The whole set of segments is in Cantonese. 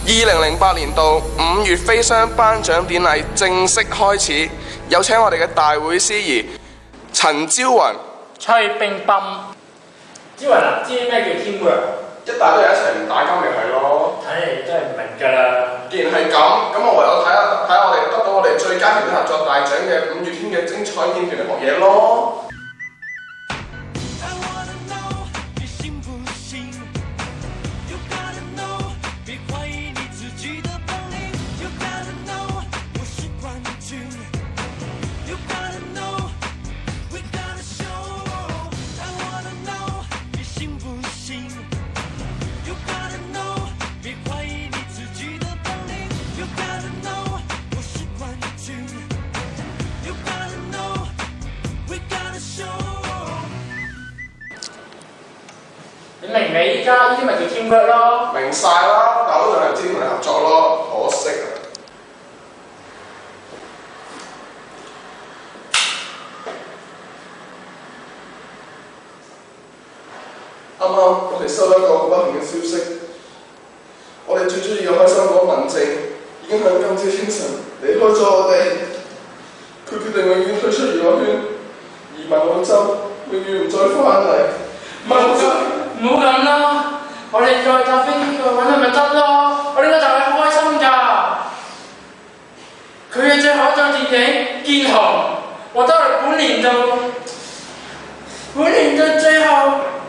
2008年度5月飛霜頒獎典禮正式開始，有請我哋嘅大會司儀陳朝雲、崔冰斌。朝雲啊，知唔知咩叫 teamwork？一大堆人一齊唔打交咪係咯。睇嚟真係唔明㗎啦。既然係咁，我唯有睇下我哋得到我哋最佳團隊合作大獎嘅5月天嘅精彩片段嚟學嘢咯。你明唔明？依家呢啲咪叫 teamwork 咯？明晒啦，但我都仲係唔知點同你合作咯，可惜啊！啱啱我哋收到一個好不幸嘅消息，我哋最中意嘅開心果文靜已經喺今朝清晨離開咗我哋，佢決定永遠退出娛樂圈，移民澳洲，永遠唔再翻嚟。唔好咁啦，我哋再搭飛機過去揾佢咪得咯，我哋應該就係開心㗎。佢嘅最後一套電影《建行》獲得我本年度最後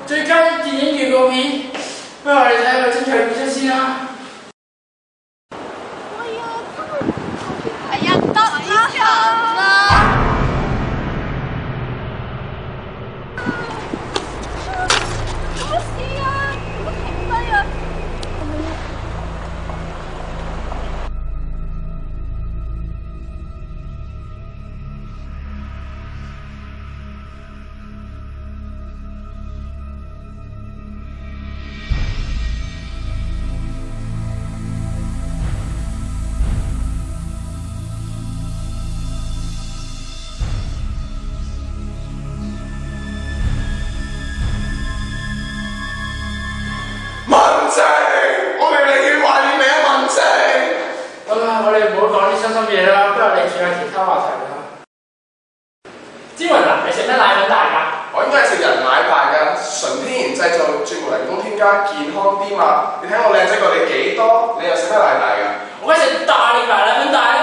最佳電影預告片，不如我哋睇下個精彩片先啦。係啊，得啦。我哋唔好講啲傷心嘢啦，不如我哋轉下其他話題啦。朝雲啊，你食咩奶粉大㗎？我應該係食人奶大㗎，純天然製造，絕無人工添加，健康啲嘛。你睇我靚仔過你幾多？你又食咩奶大㗎？我梗係食大力奶粉大啦。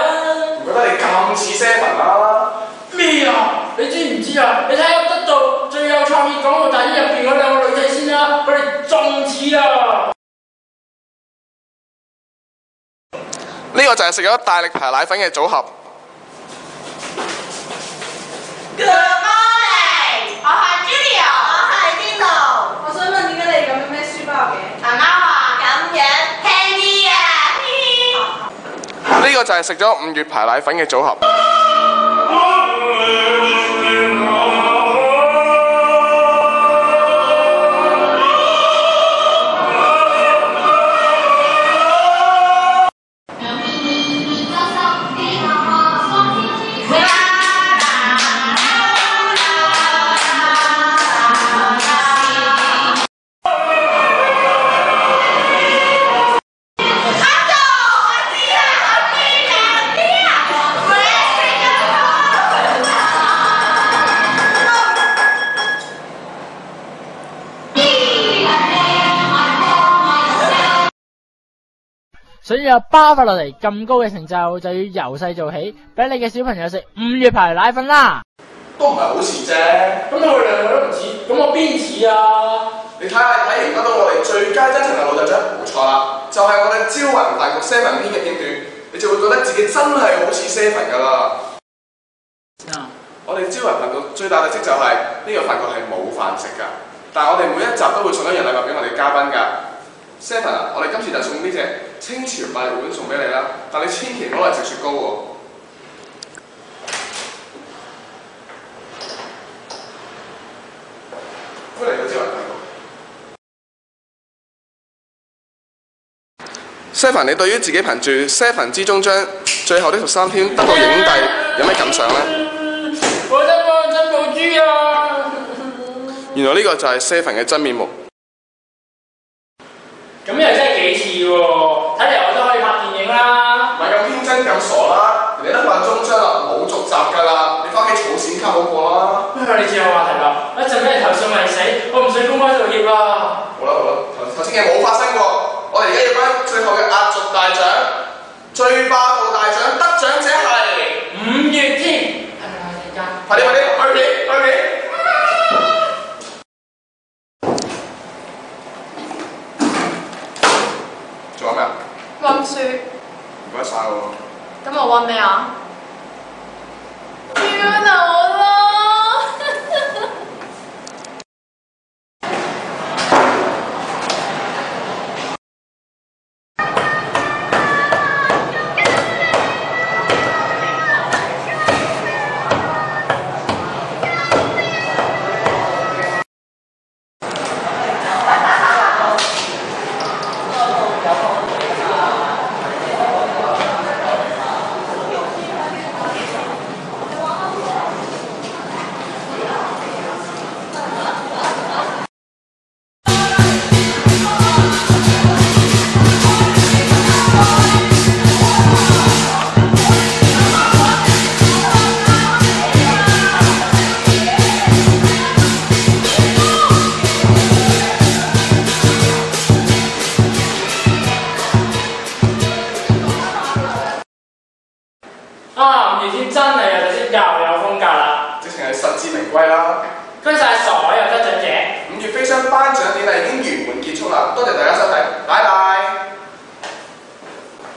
唔覺得你咁似 Seven 啦？咩啊？你知唔知啊？你睇下得到最有創意廣告大片入邊嗰兩個女仔先啦，佢哋仲似啊！呢個就係食咗大力牌奶粉嘅組合。Good morning， 我係 Julia， 我係邊度？我想問點解你咁樣孭書包嘅？媽媽話咁樣輕啲啊。呢個就係食咗5月牌奶粉嘅組合。想要有巴法落嚟咁高嘅成就，就要由細做起，俾你嘅小朋友食5月牌奶粉啦。都唔係好似啫。咁我哋兩個都唔似，咁我邊似啊？你睇完得到我哋最佳真情流露就獎，冇錯啦，就係我哋朝雲飯局 Seven 篇嘅片段，你就會覺得自己真係好似 Seven 㗎啦。我哋朝雲飯局最大特色就係呢個飯局係冇飯食㗎，但係我哋每一集都會送一樣禮物俾我哋嘉賓㗎。Seven 啊，我哋今次就送呢隻清朝百力碗送俾你啦，但你千祈唔好嚟食雪糕喎。歡迎嚟到朝雲飯局。Seven， 你對於自己憑住 Seven 之中將最後的13天得到影帝有咩感想呢？我真係真冇豬啊！原來呢個就係 Seven 嘅真面目。咁又真係幾似喎，睇嚟我都可咁傻啦，人哋得份終章啦，冇續集㗎啦，你翻屋企儲閃卡好過啦。不如你轉個話題啦，一陣俾人投訴咪死，我唔想公開道歉啦。好啦，頭先嘅冇發生過，我哋而家要講最後嘅壓軸大獎，最霸道大獎得獎者係5月天。快啲，去片。做緊咩啊？溫書。唔該晒喎。咁我溫咩啊？Juno 咯。5月天真係有隻先又有風格啦，直情係實至名歸啦。恭喜晒所有得獎者。5月飛霜頒獎典禮已經圓滿結束啦，多謝大家收睇，拜拜。